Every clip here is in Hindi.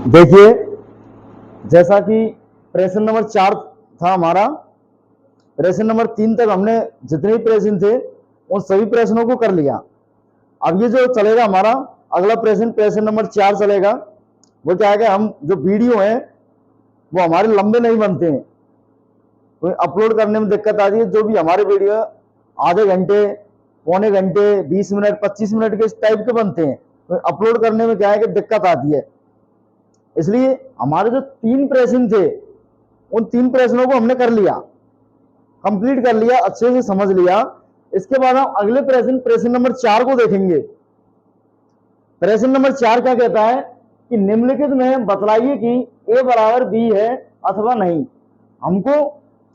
देखिए, जैसा कि प्रश्न नंबर 4 था हमारा, प्रश्न नंबर 3 तक हमने जितने भी प्रश्न थे उन सभी प्रश्नों को कर लिया। अब ये जो चलेगा हमारा अगला प्रश्न नंबर 4 चलेगा। वो क्या है कि हम जो वीडियो है वो हमारे लंबे नहीं बनते हैं, तो अपलोड करने में दिक्कत आती है। जो भी हमारे वीडियो आधे घंटे, पौने घंटे, 20 मिनट, 25 मिनट के इस टाइप के बनते हैं, तो अपलोड करने में क्या है कि दिक्कत आती है। इसलिए हमारे जो 3 प्रश्न थे उन 3 प्रश्नों को हमने कर लिया, कंप्लीट कर लिया, अच्छे से समझ लिया। इसके बाद हम अगले प्रश्न नंबर 4 को देखेंगे। प्रश्न नंबर 4 क्या कहता है कि निम्नलिखित में बतलाइए कि ए बराबर बी है अथवा नहीं। हमको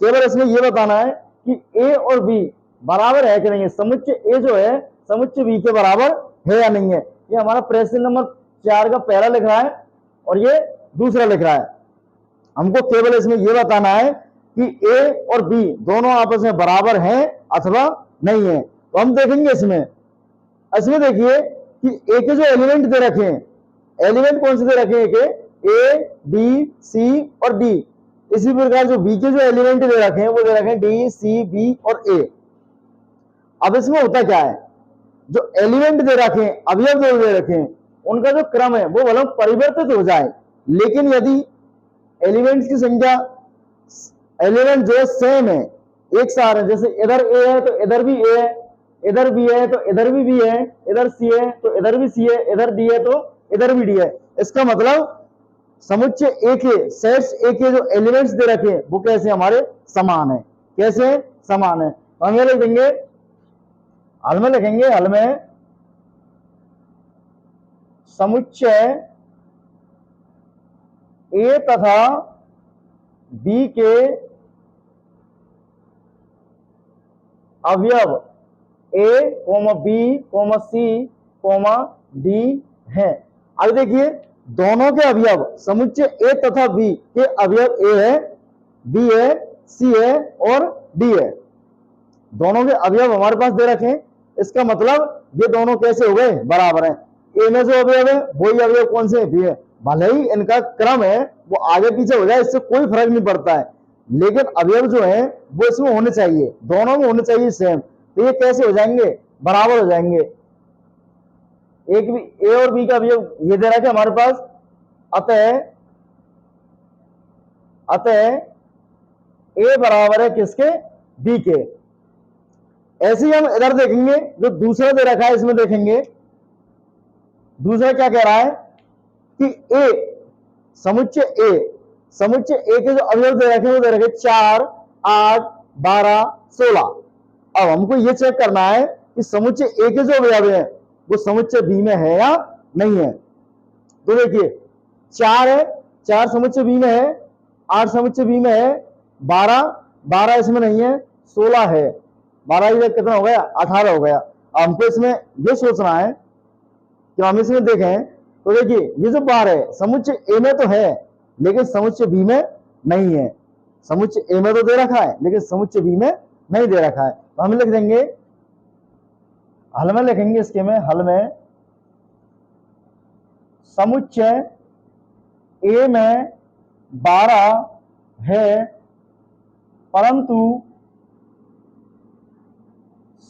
केवल इसमें यह बताना है कि ए और बी बराबर है कि नहीं है, समुच्चय ए जो है समुच्चय बी के बराबर है या नहीं है। ये हमारा प्रश्न नंबर 4 का पहला लिख रहा है और ये दूसरा लिख रहा है। हमको केवल इसमें यह बताना है कि ए और बी दोनों आपस में बराबर हैं अथवा नहीं है। तो हम देखेंगे इसमें देखिए कि ए के जो एलिमेंट दे रखे हैं, एलिमेंट कौन से दे रखे हैं, ए, बी, सी और डी। इसी प्रकार जो बी के जो एलिमेंट दे रखे हैं वो दे रखे हैं डी, सी, बी और ए। अब इसमें होता क्या है, जो एलिमेंट दे रखे हैं, अवयव जो दे रखे हैं, उनका जो क्रम है वो भले परिवर्तित हो जाए, लेकिन यदि एलिमेंट्स की संख्या, एलिमेंट जो सेम है, एक साथ है, जैसे इधर ए है तो इधर भी ए है, इधर बी है तो इधर भी बी है, इधर सी है तो इधर भी सी है, इधर डी है तो इधर भी डी है। इसका मतलब समुच्चय ए के, सेट्स ए के जो एलिमेंट्स दे रखे हैं वो कैसे हमारे समान है, कैसे समान है। तो हम ये लिख देंगे, हल में लिखेंगे, हल में समुच्चय ए तथा बी के अवयव ए, बी, सी, डी है। अब देखिए दोनों के अवयव समुच्चय ए तथा बी के अवयव ए है, बी है, सी है और डी है। दोनों के अवयव हमारे पास दे रखे हैं। इसका मतलब ये दोनों कैसे हो गए, बराबर हैं। ए में जो अवयव है वही अवयव कौन से बी है। भले ही इनका क्रम है वो आगे पीछे हो जाए, इससे कोई फर्क नहीं पड़ता है, लेकिन अवयव जो है वो इसमें होने चाहिए, दोनों में होने चाहिए सेम। तो ये कैसे हो जाएंगे, बराबर हो जाएंगे। एक भी ए और बी का अवयव ये दे रहा है हमारे पास, अतः ए बराबर है किसके, बी के। ऐसे ही हम इधर देखेंगे, जो दूसरा दे रखा है इसमें देखेंगे, दूसरा क्या कह रहा है कि ए, समुच्चय ए के जो अवयव दे रखे वो दे रखे 4, 8, 12, 16। अब हमको ये चेक करना है कि समुच्चय ए के जो अवयव है वो समुच्चय बी में है या नहीं है। तो देखिए 4 है, 4 समुच्चय बी में है, 8 समुच्चय बी में है, 12 इसमें नहीं है, 16 है। 12 इधर कितना हो गया, 18 हो गया। अब हमको इसमें ये सोचना है कि हम इसमें देखें, तो देखिए ये जो 12 है समुच्चय ए में तो है लेकिन समुच्चय बी में नहीं है। समुच्चय ए में तो दे रखा है लेकिन समुच्चय बी में नहीं दे रखा है। तो हम लिख देंगे, हल में लिखेंगे, इसके में हल में समुच्चय ए में 12 है परंतु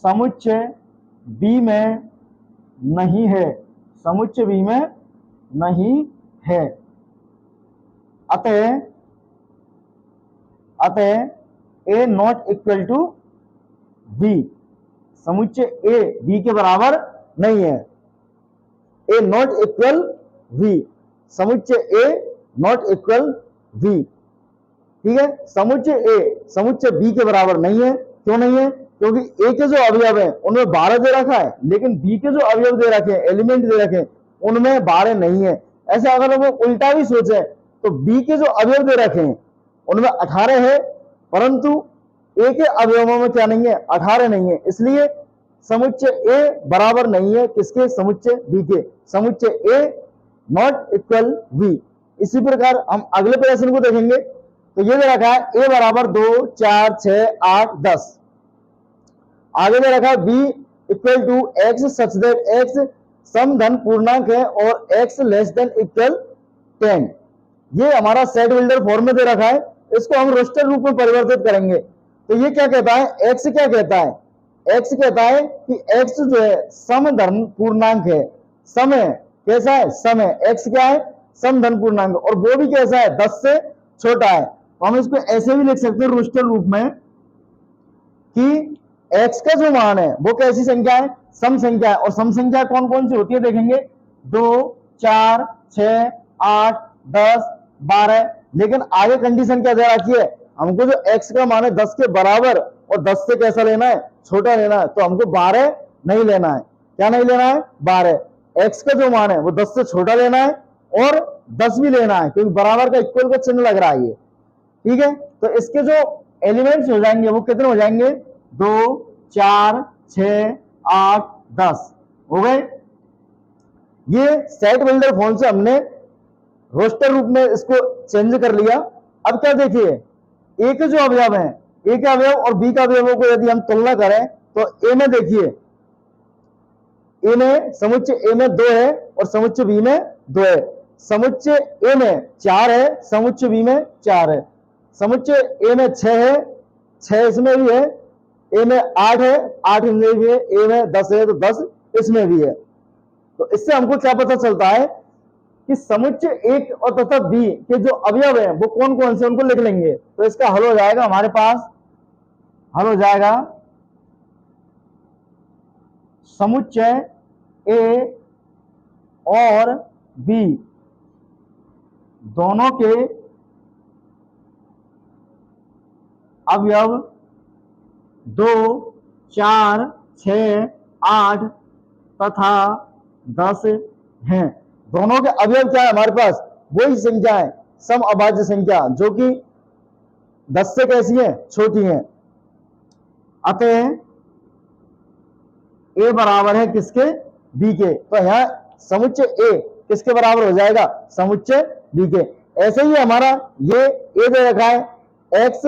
समुच्चय बी में नहीं है, समुच्चय बी में नहीं है। अतः ए नॉट इक्वल टू बी, समुच्चय ए बी के बराबर नहीं है। ए नॉट इक्वल बी, समुच्चय ए नॉट इक्वल बी। ठीक है, समुच्चय ए समुच्चय बी के बराबर नहीं है। क्यों नहीं है, क्योंकि ए के जो अवयव है उनमें 12 दे रखा है, लेकिन बी के जो अवयव दे रखे हैं, एलिमेंट दे रखे हैं, उनमें 12 नहीं है। ऐसा अगर हम उल्टा भी सोचे तो बी के जो अवयव दे रखे हैं उनमें 18 है परंतु ए के अवयवों में क्या नहीं है, 18 नहीं है। इसलिए समुच्चय ए बराबर नहीं है किसके, समुच्चय बी के। समुच्चय ए नॉट इक्वल बी। इसी प्रकार हम अगले प्रश्न को देखेंगे, तो ये दे रखा है ए बराबर 2, 4, 6, 8, 10। आगे दे रखा है B equal to X such that X सम धन पूर्णांक है और एक्स लेस देन इक्वल 10। ये हमारा सेट बिल्डर फॉर्म में दे रखा है, इसको हम रोस्टर रूप में परिवर्तित करेंगे। तो ये क्या कहता है, एक्स क्या कहता है, एक्स कहता है कि एक्स जो है सम धन पूर्णांक है। सम है, कैसा है, सम है। एक्स क्या है, सम धन पूर्णांक, और वो भी कैसा है, 10 से छोटा है। तो हम इसको ऐसे भी लिख सकते हैं रोस्टर रूप में कि एक्स का जो मान है वो कैसी संख्या है, सम संख्या है। और सम संख्या कौन कौन सी होती है देखेंगे, 2, 4, 6, 8, 10, 12। लेकिन आगे कंडीशन क्या दे रखी है, हमको जो एक्स का मान है 10 के बराबर और 10 से कैसा लेना है, छोटा लेना है। तो हमको 12 नहीं लेना है। क्या नहीं लेना है, 12। एक्स का जो मान है वो 10 से छोटा लेना है और 10 भी लेना है, क्योंकि बराबर का इक्वल का चिन्ह लग रहा है ये, ठीक है। तो इसके जो एलिमेंट्स हो जाएंगे वो कितने हो जाएंगे, 2, 4, 6, 8, 10 हो गए। ये सेट बिल्डर फॉर्म से हमने रोस्टर रूप में इसको चेंज कर लिया। अब क्या देखिए, ए के जो अवयव हैं, ए के अवयव और बी के अवयवों को यदि हम तुलना करें तो ए में देखिए, ए में समुच्चय ए में 2 है और समुच्चय बी में 2 है। समुच्चय ए में 4 है, समुच्चय बी में 4 है। समुच्चय ए में 6 है, 6 इसमें भी है। ए में 8 है, 8 इसमें भी है। ए में 10 है तो 10 इसमें भी है। तो इससे हमको क्या पता चलता है कि समुच्चय एक और तथा बी के जो अवयव है वो कौन कौन से, उनको लिख लेंगे। तो इसका हल हो जाएगा हमारे पास, हल हो जाएगा समुच्चय ए और बी दोनों के अवयव 2, 4, 6, 8 तथा 10 हैं। दोनों के अवयव क्या है हमारे पास, वही संख्या है, सम अभाज्य संख्या, जो कि 10 से कैसी है, छोटी है। अतः ए बराबर है किसके, बी के। तो यहां समुच्चय ए किसके बराबर हो जाएगा, समुच्चय बी के। ऐसे ही हमारा ये ए दे रखा है, एक्स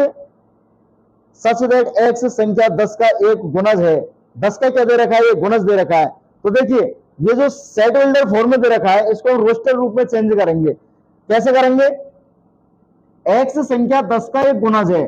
सच दैट एक्स संख्या 10 का एक गुणज है। 10 का क्या दे रखा है, ये गुणज दे रखा है। तो देखिए ये जो सेट बिल्डर फॉर्म में दे रखा है इसको हम रोस्टर रूप में चेंज करेंगे। कैसे करेंगे, एक्स संख्या 10 का एक गुणज है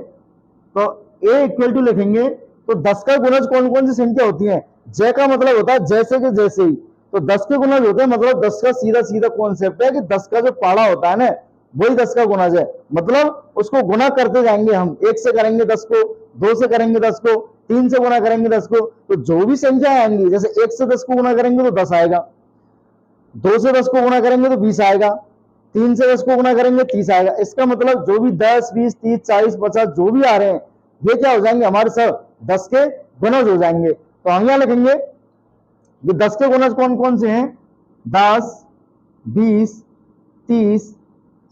तो ए इक्वल टू लिखेंगे। तो 10 का गुणज कौन कौन सी संख्या होती है, जय का मतलब होता है जैसे के जैसे ही। तो 10 के गुणज होते हैं, मतलब 10 का सीधा सीधा कॉन्सेप्ट है कि 10 का जो पाड़ा होता है ना वही 10 का गुणज है। मतलब उसको गुणा करते जाएंगे हम, 1 से करेंगे 10 को, 2 से करेंगे 10 को, 3 से गुणा करेंगे 10 को। तो जो भी संख्या आएंगी, जैसे 1 से 10 को गुणा करेंगे तो 10 आएगा, 2 से 10 को गुणा करेंगे तो 20 आएगा, 3 से 10 को गुणा करेंगे 30 आएगा। इसका मतलब जो भी 10, 20, 30, 40, 50 जो भी आ रहे हैं ये क्या हो जाएंगे, हमारे सब 10 के गुणज हो जाएंगे। तो हम यहां लिखेंगे ये 10 के गुणज कौन कौन से हैं, 10, 20, 30,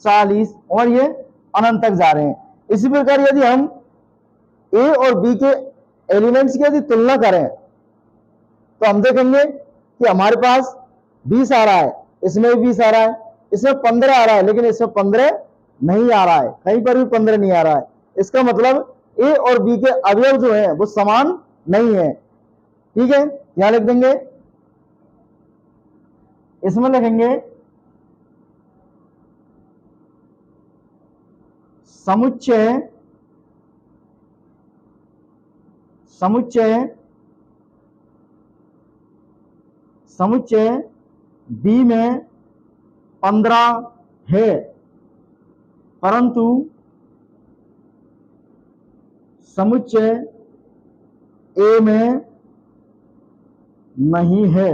40 और ये अनंत तक जा रहे हैं। इसी प्रकार यदि हम ए और बी के एलिमेंट्स की यदि तुलना करें तो हम देखेंगे कि हमारे पास 20 आ रहा है, इसमें भी 20 आ रहा है, इसमें 15 आ रहा है, लेकिन इसमें 15 नहीं आ रहा है, कहीं पर भी 15 नहीं आ रहा है। इसका मतलब ए और बी के अवयव जो है वो समान नहीं है, ठीक है। यहां लिख देंगे, इसमें लिखेंगे समुच्चय बी में 15 है परंतु समुच्चय ए में नहीं है।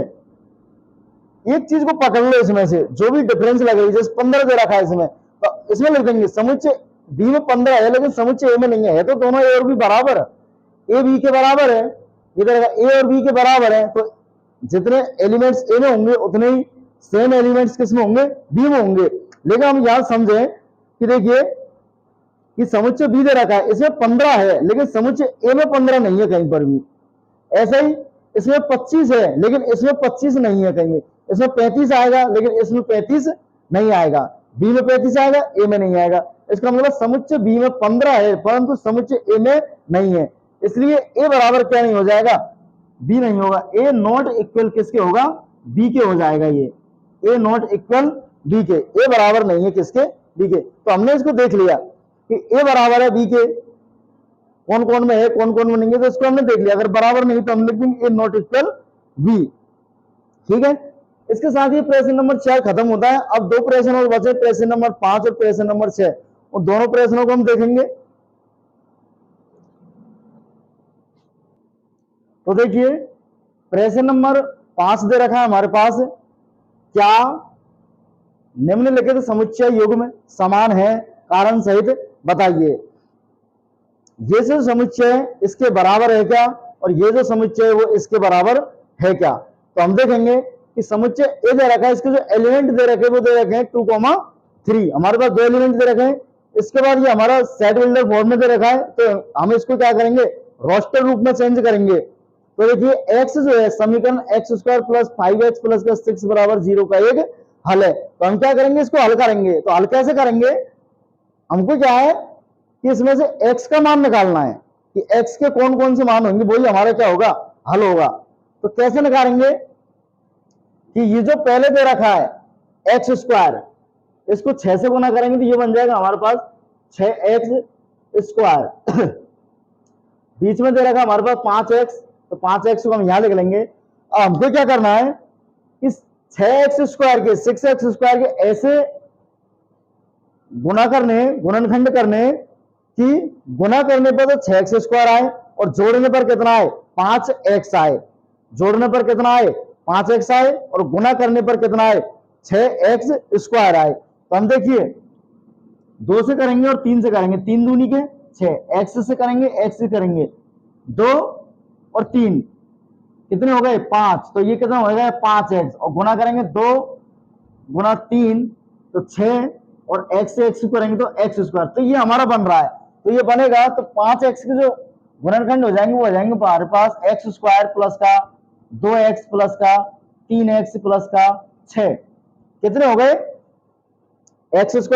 एक चीज को पकड़ लो, इसमें से जो भी डिफरेंस लग रही है, जैसे 15 दे रखा है इसमें, तो इसमें लिख देंगे समुच्चय बी में 15 है लेकिन समुच्चय ए में नहीं है। तो दोनों ए और बी बराबर, ए बी के बराबर है, इधर ए और बी के बराबर है। तो जितने एलिमेंट्स ए में होंगे उतने ही सेम एलिमेंट्स किस में होंगे, बी में होंगे। लेकिन हम यहां समझे कि देखिए कि समुच्चय बी दे रखा है, इसमें 15 है लेकिन समुच्चय ए में 15 नहीं है कहीं पर भी। ऐसा ही इसमें 25 है लेकिन इसमें 25 नहीं है कहीं, इसमें 35 आएगा लेकिन इसमें 35 नहीं आएगा, बी में 35 आएगा, ए में नहीं आएगा। इसका मतलब समुच्चय बी में 15 है परंतु समुच्चय ए में नहीं है, इसलिए ए बराबर क्या नहीं हो जाएगा, बी नहीं होगा। ए नॉट इक्वल किसके होगा, बी के हो जाएगा। ये ए नॉट इक्वल बी के, ए बराबर नहीं है किसके, बी के। तो हमने इसको देख लिया कि ए बराबर है बी के, कौन कौन में है कौन कौन में नहीं है, तो इसको हमने देख लिया। अगर बराबर नहीं तो हम लिख देंगे ए नॉट इक्वल बी, ठीक है। इसके साथ ही प्रश्न नंबर 4 खत्म होता है। अब दो प्रश्न और बचे, प्रश्न नंबर 5 और प्रश्न नंबर 6, और दोनों प्रश्नों को हम देखेंगे। तो देखिए प्रश्न नंबर 5 दे रखा है हमारे पास, क्या निम्नलिखित समुच्चय युग्म समान है, कारण सहित बताइए। ये जो समुच्चय है इसके बराबर है क्या, और ये जो समुच्चय है वो इसके बराबर है क्या। तो हम देखेंगे कि समुच्चय ए दे रखा है, इसके जो एलिमेंट दे रखे हैं वो दे रखे हैं 2,3, हमारे पास दो एलिमेंट दे रखे हैं। इसके बाद ये हमारा सेट बिल्डर फॉर्म में दे रखा है, तो हम इसको क्या करेंगे, रोस्टर रूप में चेंज करेंगे। तो देखिए x जो है समीकरण x² प्लस 5x प्लस 6 बराबर 0 का एक हल है। तो हम क्या करेंगे, इसको हल करेंगे। तो हल कैसे करेंगे, हमको क्या है कि इसमें से x का मान निकालना है कि x के कौन कौन से मान होंगे, वही हमारा क्या होगा, हल होगा। तो कैसे निकालेंगे कि ये जो पहले दे रखा है x², इसको 6 से गुना करेंगे तो ये बन जाएगा हमारे पास 6x²। बीच में दे रखा हमारे पास 5x, तो 5x को हम यहां लिख लेंगे। अब हमको क्या करना है, इस 6x² के 6x² के ऐसे गुना करने, गुणनखंड करने कि गुना करने पर तो 6x² आए और जोड़ने पर कितना आए, 5x आए। जोड़ने पर कितना आए, 5x आए, और गुना करने पर कितना आए, 6x² आए। तो हम देखिए 2 से करेंगे और 3 से करेंगे, 3 दूनी के 6, x से करेंगे, x से करेंगे 2 और 3 कितने हो गए, 5। तो ये कितना हो गया, 5x, और गुना करेंगे 2 गुना 3 तो 6, और x से x करेंगे तो x²। तो ये हमारा बन रहा है, तो ये बनेगा। तो 5x के जो गुणनखंड हो जाएंगे वो हो जाएंगे हमारे पास x² प्लस का 2x प्लस का 3x प्लस का 6, कितने हो गए, x²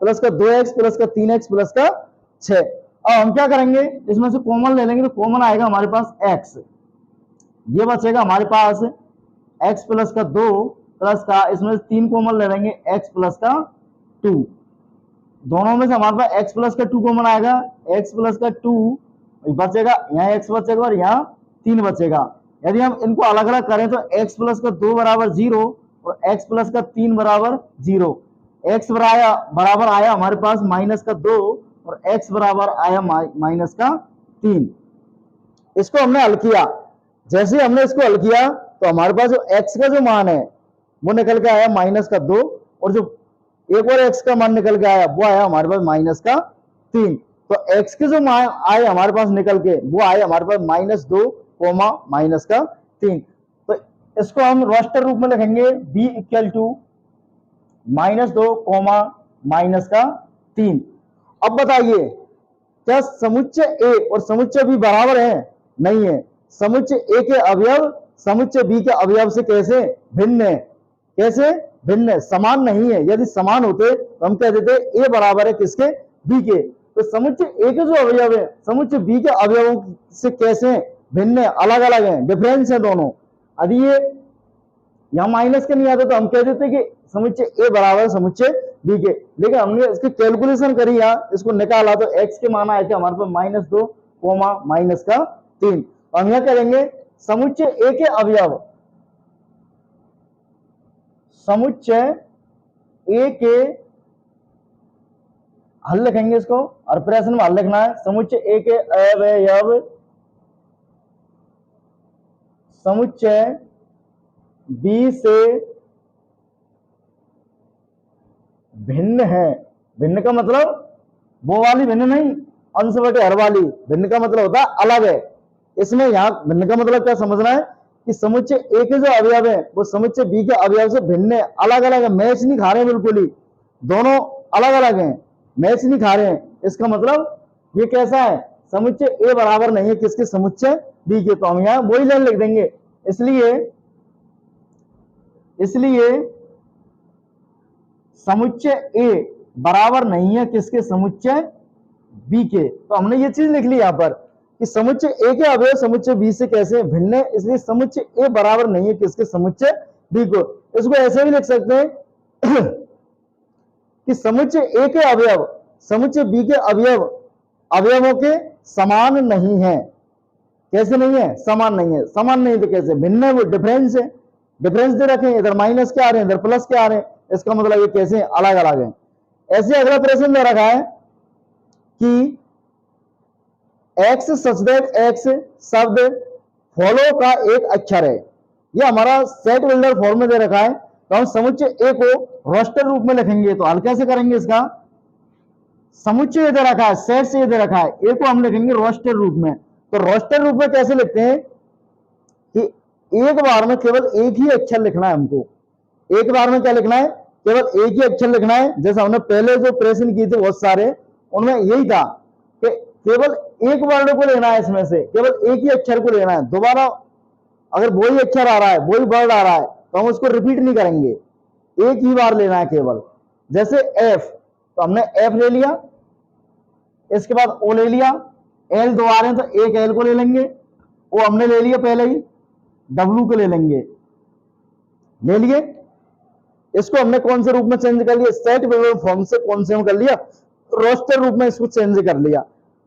प्लस का 2x प्लस का 3x प्लस का 6। अब हम क्या करेंगे, इसमें से कॉमन ले लेंगे, तो कॉमन आएगा हमारे पास x, ये बचेगा हमारे पास x प्लस का 2 प्लस का, इसमें 3 कॉमन ले लेंगे, x प्लस का 2। दोनों में से हमारे पास x प्लस का 2 कॉमन आएगा, x प्लस का 2 बचेगा, यहाँ x बचेगा और यहाँ 3 बचेगा। यदि हम इनको अलग अलग करें तो x प्लस का 2 बराबर 0 और x प्लस का 3 बराबर 0। x बराबर आया हमारे पास माइनस का 2 और x बराबर आया माइनस का 3। इसको हमने हल किया, जैसे हमने इसको हल किया तो हमारे पास जो x का जो मान है वो निकल के आया माइनस का 2, और जो एक और x का मान निकल के आया वो आया हमारे पास माइनस का 3। तो x के जो मान आए हमारे पास निकल के वो आए हमारे पास -2, माइनस का 3। तो इसको हम रोस्टर रूप में लिखेंगे b इक्वल टू -2, माइनस का 3। अब बताइए क्या समुच्चय a और समुच्चय b बराबर है, नहीं है। समुच्चय a के अवयव समुच्चय b के अवयव से कैसे भिन्न है, कैसे भिन्न है, समान नहीं है। यदि समान होते तो हम कह देते a बराबर है किसके, b के। तो समुच्चय a के जो अवयव है समुच्चय b के अवयवों से कैसे भिन्न है, अलग अलग है, डिफरेंस है दोनों। यदि ये यहाँ माइनस के नहीं आते तो हम कह देते कि समुच्चय a बराबर समुच्चय b के। लेकिन हमने इसकी कैलकुलेशन करी, यहाँ इसको निकाला तो x के मान आए थे हमारे पास -2, माइनस का 3। तो हम यह करेंगे समुच्चय a के अवयव, समुच्चय a के हल लिखेंगे इसको, और प्रश्न में हल लिखना है। समुच्चय a के अवयव समुच्चय b से भिन्न है। भिन्न का मतलब वो वाली भिन्न नहीं, अंश बटे हर वाली। भिन्न का मतलब होता है अलग है। इसमें यहाँ भिन्न का मतलब क्या समझना है कि समुच्चय a के जो अवयव है वो समुच्चय b के अवयव से भिन्न है, अलग अलग है, मैच नहीं खा रहे हैं, बिल्कुल ही दोनों अलग अलग हैं, मैच नहीं खा रहे हैं। इसका मतलब ये कैसा है, समुच्चय a बराबर नहीं है किसके, समुच्चय b के। तो हम यहाँ वही लाइन लिख देंगे। इसलिए समुच्चय a बराबर नहीं है किसके, समुच्चय b के। तो हमने ये चीज लिख ली यहाँ पर कि समुच्चय a के अवयव समुच्चय b से कैसे भिन्न है, इसलिए समुच्चय a बराबर नहीं है किसके, समुच्चय b को। इसको ऐसे भी लिख सकते हैं कि समुच्चय ए के अवयव समुच्चय बी के अवयवों के समान नहीं है। कैसे नहीं है? समान नहीं है। समान नहीं तो कैसे? भिन्न है, वो डिफरेंस है। डिफरेंस दे रखे हैं, इधर माइनस के आ रहे हैं, इधर प्लस के आ रहे हैं, इसका मतलब ये कैसे अलग अलग है। ऐसे अगला प्रश्न दे रखा है कि एक्स सच दैट एक्स शब्द फॉलो का एक अक्षर है। ये हमारा सेट बिल्डर फॉर्म में दे रखा है, तो हम समुच्चय ए को रोस्टर रूप में लिखेंगे। तो हल कैसे करेंगे इसका? समुच्चय दे रखा है, सेट से दे रखा है, ए को हम लिखेंगे रोस्टर रूप में। तो रोस्टर रूप में कैसे लिखते हैं कि एक बार में केवल एक ही अक्षर लिखना है हमको। एक बार में क्या लिखना है? केवल एक ही अक्षर लिखना है। जैसे हमने पहले जो प्रश्न किए थे बहुत सारे, उनमें यही था कि केवल एक वर्ड को लेना है, इसमें से केवल एक ही अक्षर को लेना है। दोबारा अगर वही अक्षर आ रहा है, वही वर्ड आ रहा है, तो हम उसको रिपीट नहीं करेंगे, एक ही बार लेना है केवल। जैसे एफ, तो हमने एफ ले लिया, इसके बाद ओ ले लिया, एल दो आ रहे हैं तो एक एल को ले लेंगे, ओ हमने ले लिया पहले ही, डब्ल्यू को ले लेंगे, ले लिए। इसको हमने कौन से रूप में चेंज कर लिया? सेट बिल्डर फॉर्म से कौन से कर लिया? रोस्टर रूप में इसको चेंज कर लिया।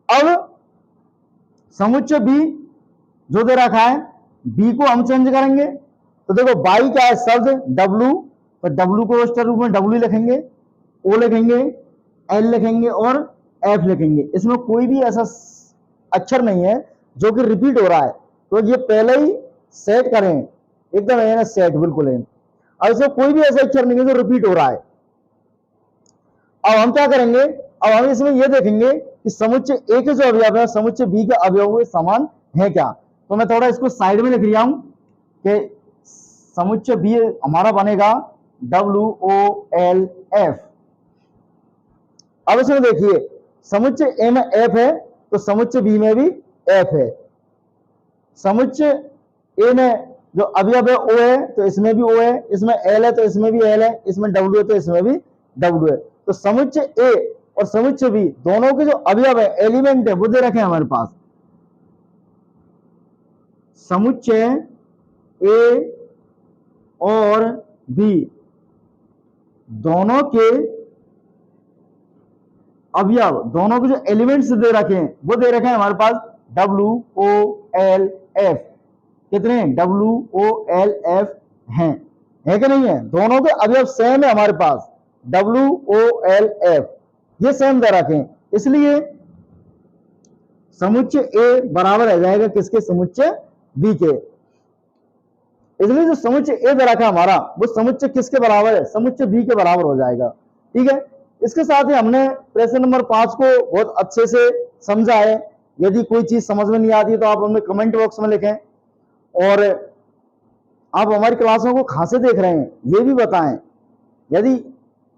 अब समुच्चय बी जो दे रखा है, बी को हम चेंज करेंगे। तो देखो बाई क्या है? शब्द डब्ल्यू, तो डब्ल्यू को रोस्टर रूप में डब्ल्यू लिखेंगे, ओ लिखेंगे, एल लिखेंगे और एफ लिखेंगे। इसमें कोई भी ऐसा अक्षर नहीं है जो कि रिपीट हो रहा है, तो ये पहले ही सेट करें, एकदम है ना सेट, बिल्कुल है। अब इसमें कोई भी ऐसा अक्षर नहीं है जो रिपीट हो रहा है। अब हम क्या करेंगे? अब हम इसमें ये देखेंगे कि समुच्चय ए के जो अवयव है समुच्चय बी के अवयव समान है क्या। तो मैं थोड़ा इसको साइड में लिख रहा हूं कि समुच्चय बी हमारा बनेगा WOLF। अब इसमें देखिए समुच्चय ए में एफ है, तो समुच्चय बी में भी एफ है। समुच्चय ए में जो अवयव है ओ है, तो इसमें भी ओ है, इसमें एल है तो इसमें भी एल है, इसमें डब्ल्यू है तो इसमें भी डब्ल्यू है। तो समुच्चय ए और समुच्चय बी दोनों के जो अवयव है, एलिमेंट है, वो दे रखे हैं हमारे पास। समुच्चय ए और बी दोनों के अवयव, दोनों के जो एलिमेंट्स दे रखे हैं वो दे रखे हैं हमारे पास WOLF। कितने? WOLF हैं, है कि नहीं है? दोनों के अवयव सेम है हमारे पास, WOLF ये सेम दे रखे हैं। इसलिए समुच्चय ए बराबर रह जाएगा किसके? समुच्चय बी के। इसलिए जो समुच्चय ए दे रखा है हमारा, वो समुच्चय किसके बराबर है? समुच्चय बी के बराबर हो जाएगा। ठीक है, इसके साथ ही हमने प्रश्न नंबर 5 को बहुत अच्छे से समझा है। यदि कोई चीज समझ में नहीं आती तो आप हमें कमेंट बॉक्स में लिखें, और आप हमारी क्लासों को कहां से देख रहे हैं ये भी बताएं। यदि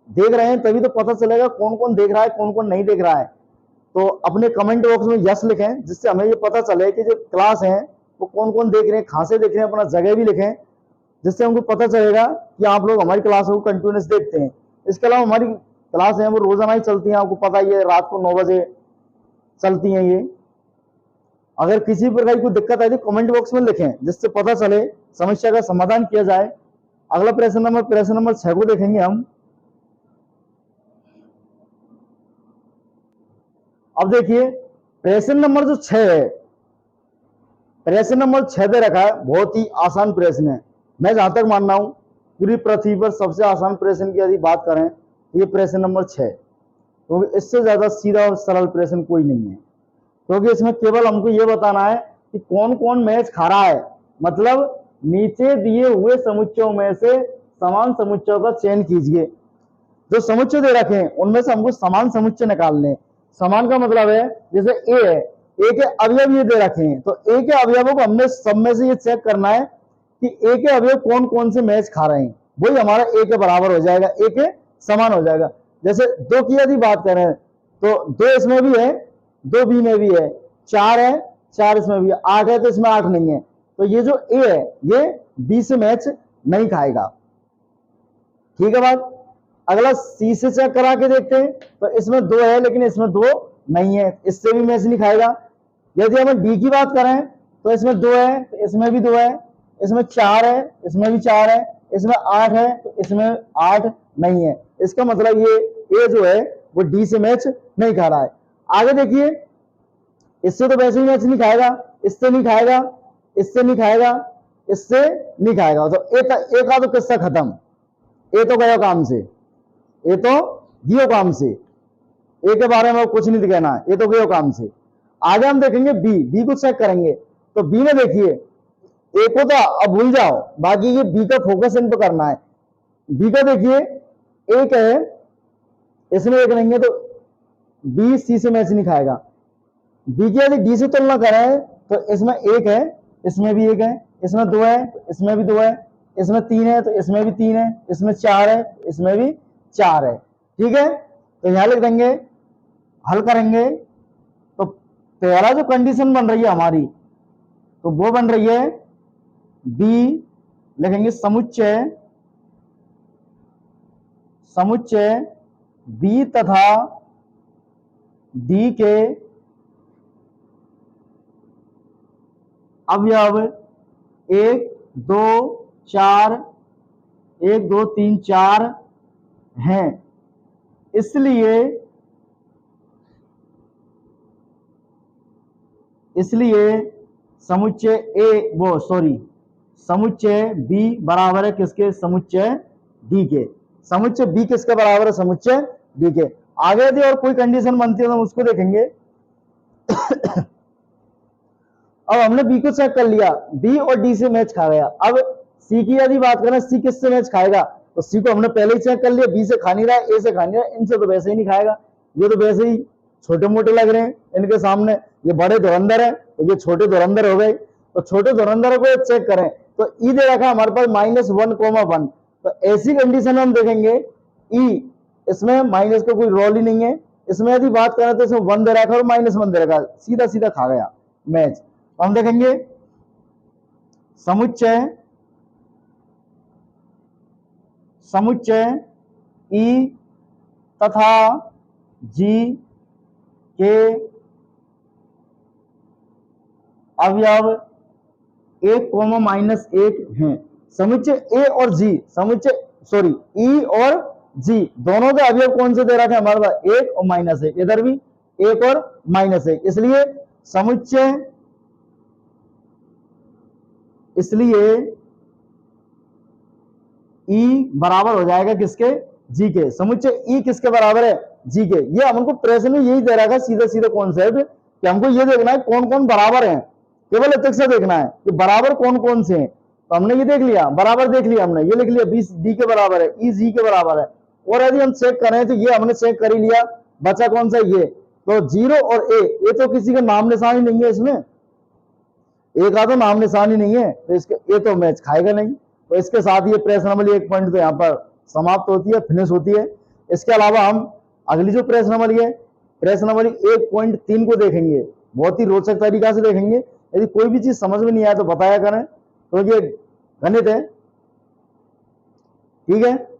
देख रहे हैं तभी तो पता चलेगा कौन कौन देख रहा है, कौन कौन नहीं देख रहा है। तो अपने कमेंट बॉक्स में यस लिखें, जिससे हमें ये पता चले कि जो क्लास है वो कौन कौन देख रहे हैं, कहां से देख रहे हैं, अपना जगह भी लिखें, जिससे हमको पता चलेगा कि आप लोग हमारी क्लासों को कंटिन्यूस देखते हैं। इसके अलावा हमारी क्लास है वो रोजाना ही चलती हैं, आपको पता ही है, रात को 9 बजे चलती हैं ये। अगर किसी प्रकार की कोई दिक्कत आई तो कमेंट बॉक्स में लिखें, जिससे पता चले, समस्या का समाधान किया जाए। अगला प्रश्न नंबर 6 को देखेंगे हम। अब देखिए प्रश्न नंबर जो 6 है, प्रश्न नंबर 6 दे रखा है, बहुत ही आसान प्रश्न है। मैं जहां तक मान रहा हूं पूरी पृथ्वी पर सबसे आसान प्रश्न की यदि बात करें तो ये प्रश्न नंबर 6, क्योंकि इससे ज्यादा सीधा और सरल प्रश्न कोई नहीं है। क्योंकि इसमें केवल हमको ये बताना है कि कौन कौन मैच खा रहा है, मतलब नीचे दिए हुए समुच्चयों में से समान समुच्चयों का चयन कीजिए। जो समुच्चय दे रखे हैं उनमें से हमको समान समुच्चय निकालने। समान का मतलब है जैसे ए है, ए के अवयव ये दे रखे हैं, तो ए के अवयवों को हमने सब में से ये चेक करना है कि ए के अवयव कौन कौन से मैच खा रहे हैं, वही हमारा ए के बराबर हो जाएगा, ए के समान हो जाएगा। जैसे 2 की यदि बात करें तो 2 इसमें भी है, 2 बी में भी है, 4 है, 4 इसमें भी है, 8 है तो इसमें 8 नहीं है, तो ये जो ए है ये बी से मैच नहीं खाएगा। ठीक है बात। अगला सी से चेक करा के देखते हैं, तो इसमें 2 है लेकिन इसमें 2 नहीं है, इससे भी मैच नहीं खाएगा। यदि हम डी की बात करें तो इसमें 2 है तो इसमें भी 2 है, इसमें 4 है, इसमें भी 4 है, इसमें 8 है तो इसमें 8 नहीं है। इसका मतलब ये ए जो है वो डी से मैच नहीं खा रहा है। आगे देखिए, इससे तो वैसे ही मैच नहीं खाएगा, इससे नहीं खाएगा, इससे नहीं खाएगा, इससे नहीं खाएगा, तो ए का तो किस्सा खत्म, ए तो गया काम से, ए तो गयो काम से, ए के बारे में कुछ नहीं कहना, ये तो गयो काम से। आगे हम देखेंगे बी को चेक करेंगे, तो बी में देखिए ए को तो अब भूल जाओ, बाकी ये बी का फोकस इन पे करना है। बी का देखिए एक है, इसमें एक नहीं है, तो बी सी से मैच नहीं खाएगा। बी की यदि डी से तुलना करें तो इसमें एक है, इसमें भी एक है, इसमें 2 है तो इसमें भी 2 है, इसमें 3 है तो इसमें भी 3 है, इसमें 4 है तो इसमें भी 4 है। ठीक है, तो यहां लिख देंगे, हल करेंगे तो पहला जो कंडीशन बन रही है हमारी, तो वो बन रही है बी, लिखेंगे समुच्चय, समुच्चय बी तथा डी के अवयव 1 2 4 1 2 3 4 हैं। इसलिए समुच्चय बी बराबर है किसके, समुच्चय डी के। समुच्चय बी किसके बराबर है, समुच्चय डी के। आगे यदि और कोई कंडीशन बनती है तो हम उसको देखेंगे। अब हमने बी को चेक कर लिया, बी और डी से मैच खा गया। अब सी की यदि बात करें, सी किससे मैच खाएगा, तो सी को हमने पहले ही चेक कर लिया, बी से खा नहीं रहा है, ए से खा नहीं रहा है, इनसे तो वैसे ही नहीं खाएगा। ये तो वैसे ही छोटे मोटे लग रहे हैं इनके सामने, ये बड़े धुरंधर है तो ये छोटे धुरंधर हो गए। तो छोटे धुरंधर को चेक करें तो ई दे रखा हमारे पास -1,1, तो ऐसी कंडीशन में हम देखेंगे ई, इसमें माइनस का कोई रोल ही नहीं है। इसमें यदि बात करें तो इसमें 1 दे रखा और -1 दे रखा, सीधा सीधा खा गया मैच। हम देखेंगे समुच्चय ई तथा जी के अवयव 1, -1 हैं। समुच्चय ए और जी, ई और जी दोनों के अवयव कौन से दे रखे हैं हमारे पास, 1 और -1, इधर भी 1 और -1, इसलिए ई बराबर हो जाएगा किसके, जी के। समुच्चय ई किसके बराबर है, जी के। ये हमको प्रश्न में यही दे रखा है, सीधा सीधा कॉन्सेप्ट, कि हमको ये देखना है कौन कौन बराबर हैं, केवल इतना से देखना है कि बराबर कौन कौन से हैं। तो हमने ये देख लिया, बराबर देख लिया हमने, ये लिख लिया बी डी के बराबर है, ई जी के बराबर है। और यदि हम चेक करें तो ये हमने चेक कर ही लिया, बचा कौन सा, ये। तो 0 और ए, ये तो किसी का नाम निशान ही नहीं है, इसमें एक का तो नाम निशान ही नहीं है, तो इसके ये तो मैच खाएगा नहीं। तो इसके साथ ये प्रेस नंबर 1 पॉइंट तो यहाँ पर समाप्त होती है, फिनिश होती है। इसके अलावा हम अगली जो प्रेस नंबर 1.3 को देखेंगे, बहुत ही रोचक तरीका से देखेंगे। यदि कोई भी चीज समझ में नहीं आया तो बताया करें, तो ये गणित है, ठीक है।